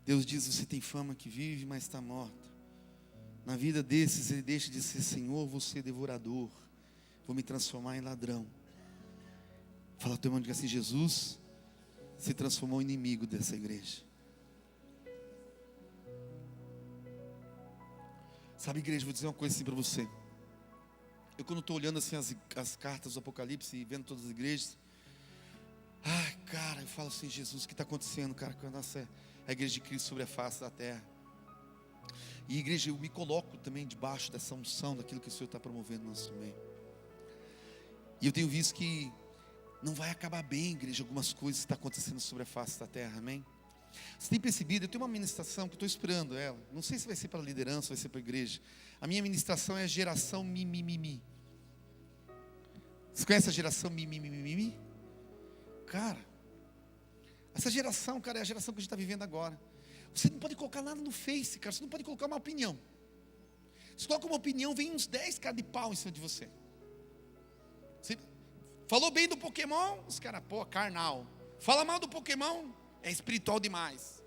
Deus diz: você tem fama que vive, mas está morto. Na vida desses, ele deixa de ser Senhor, vou ser devorador. Vou me transformar em ladrão. Fala ao teu irmão, diga assim: Jesus se transformou em inimigo dessa igreja. Sabe, igreja, vou dizer uma coisa assim para você. Eu quando estou olhando assim as cartas do Apocalipse e vendo todas as igrejas, ai, cara, eu falo assim: Jesus, o que está acontecendo, cara, com a igreja de Cristo sobre a face da terra? E igreja, eu me coloco também debaixo dessa unção, daquilo que o Senhor está promovendo no nosso meio. E eu tenho visto que não vai acabar bem, igreja, algumas coisas que estão acontecendo sobre a face da terra, amém? Você tem percebido? Eu tenho uma ministração que eu estou esperando ela. Não sei se vai ser para a liderança, vai ser para a igreja. A minha ministração é a geração mimimi. Você conhece a geração mimimi? Cara, essa geração, cara, é a geração que a gente está vivendo agora. Você não pode colocar nada no Face, cara. Você não pode colocar uma opinião. Se coloca uma opinião, vem uns 10 caras de pau em cima de você. Você falou bem do Pokémon, os caras, pô, carnal. Fala mal do Pokémon, é espiritual demais.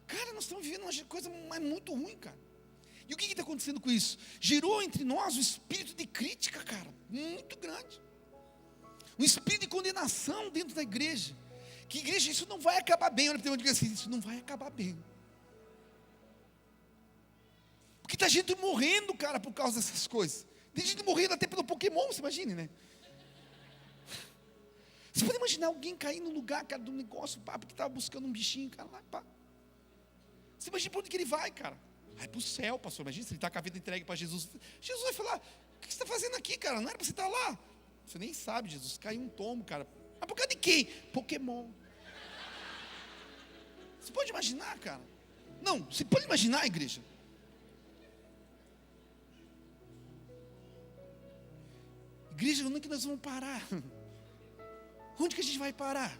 Cara, nós estamos vivendo uma coisa muito ruim, cara. E o que está acontecendo com isso? Gerou entre nós um espírito de crítica, cara, muito grande. Um espírito de condenação dentro da igreja. Que igreja, isso não vai acabar bem. Olha para o teu irmão e diga assim: isso não vai acabar bem. Porque está gente morrendo, cara, por causa dessas coisas. Tem gente morrendo até pelo Pokémon, você imagine, né? Você pode imaginar alguém cair no lugar, cara, do negócio, pá, porque estava buscando um bichinho, cara, lá, pá. Você imagina para onde que ele vai, cara? Vai para o céu, pastor. Imagina se ele está com a vida entregue para Jesus. Jesus vai falar: o que você está fazendo aqui, cara? Não era para você estar lá. Você nem sabe, Jesus, caiu um tombo, cara. Mas por causa de quem? Pokémon. Você pode imaginar, cara? Não, você pode imaginar, igreja? Igreja, onde é que nós vamos parar? Onde que a gente vai parar?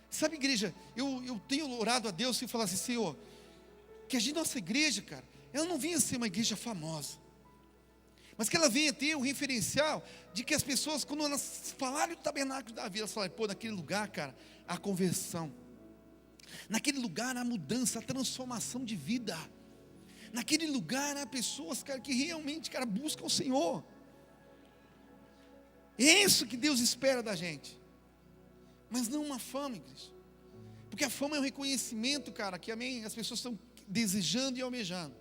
Sabe, igreja, eu tenho orado a Deus e falar assim: Senhor, que nossa igreja, cara, ela não venha ser uma igreja famosa, mas que ela venha ter um referencial de que as pessoas, quando elas falarem do tabernáculo da vida, elas falarem: pô, naquele lugar, cara, a conversão. Naquele lugar há mudança, a transformação de vida. Naquele lugar há pessoas, cara, que realmente, cara, buscam o Senhor. É isso que Deus espera da gente. Mas não uma fama, igreja. Porque a fama é um reconhecimento, cara, que amém, as pessoas estão desejando e almejando.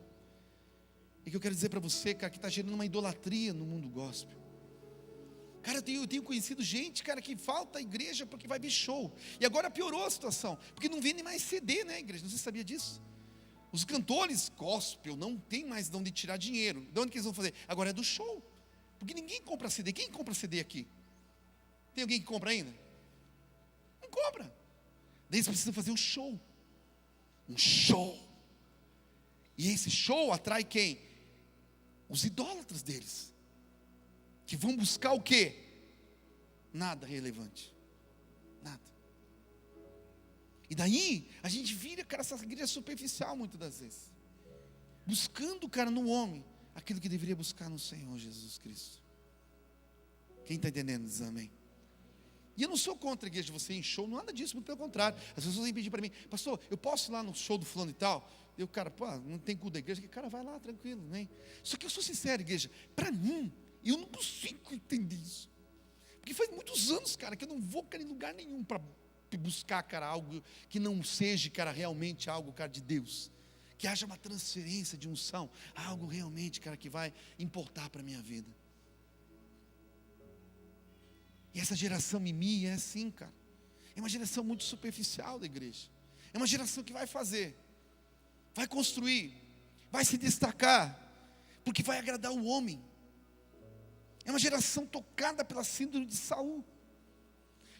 E que eu quero dizer para você, cara, que está gerando uma idolatria no mundo gospel. Cara, eu tenho conhecido gente, cara, que falta a igreja porque vai ver show. E agora piorou a situação, porque não vende mais CD, né, igreja? Não sei se sabia disso. Os cantores gospel não tem mais de onde tirar dinheiro. De onde que eles vão fazer? Agora é do show. Porque ninguém compra CD. Quem compra CD aqui? Tem alguém que compra ainda? Não compra. Daí eles precisam fazer um show. Um show. E esse show atrai quem? Os idólatras deles. Que vão buscar o quê? Nada relevante. Nada. E daí, a gente vira, cara, essa igreja superficial muitas das vezes. Buscando, cara, no homem, aquilo que deveria buscar no Senhor Jesus Cristo. Quem está entendendo diz amém. E eu não sou contra a igreja de você em show, nada disso, muito pelo contrário. As pessoas vêm pedir para mim: pastor, eu posso ir lá no show do fulano e tal? Eu, cara, pô, não tem culto da igreja, que cara, vai lá, tranquilo, né? Só que eu sou sincero, igreja, para mim, eu não consigo entender isso. Porque faz muitos anos, cara, que eu não vou, cara, em lugar nenhum para buscar, cara, algo que não seja, cara, realmente algo, cara, de Deus. Que haja uma transferência de unção, algo realmente, cara, que vai importar para a minha vida. E essa geração mimi é assim, cara. É uma geração muito superficial da igreja. É uma geração que vai fazer, vai construir, vai se destacar, porque vai agradar o homem. É uma geração tocada pela síndrome de Saul.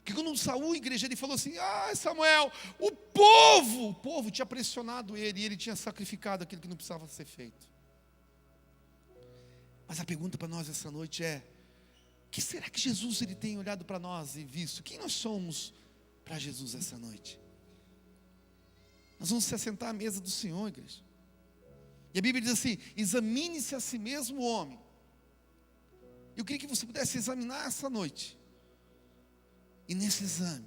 Que quando Saul, igreja, ele falou assim: Samuel, o povo tinha pressionado ele, e ele tinha sacrificado aquilo que não precisava ser feito. Mas a pergunta para nós essa noite é: o que será que Jesus ele tem olhado para nós e visto? Quem nós somos para Jesus essa noite? Nós vamos se assentar à mesa do Senhor, igreja. E a Bíblia diz assim: examine-se a si mesmo, o homem. Eu queria que você pudesse examinar essa noite. E nesse exame,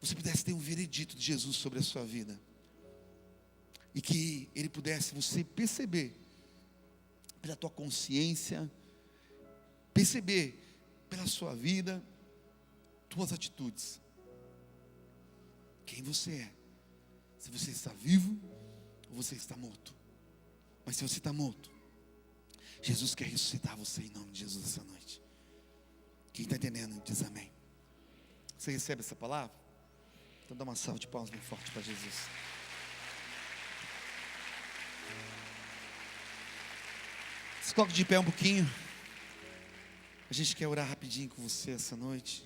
você pudesse ter um veredito de Jesus sobre a sua vida. E que Ele pudesse você perceber, pela tua consciência, perceber pela sua vida, tuas atitudes, quem você é. Se você está vivo ou você está morto. Mas se você está morto, Jesus quer ressuscitar você em nome de Jesus essa noite. Quem está entendendo diz amém. Você recebe essa palavra? Então dá uma salva de palmas bem forte para Jesus. Se coloque de pé um pouquinho. A gente quer orar rapidinho com você essa noite.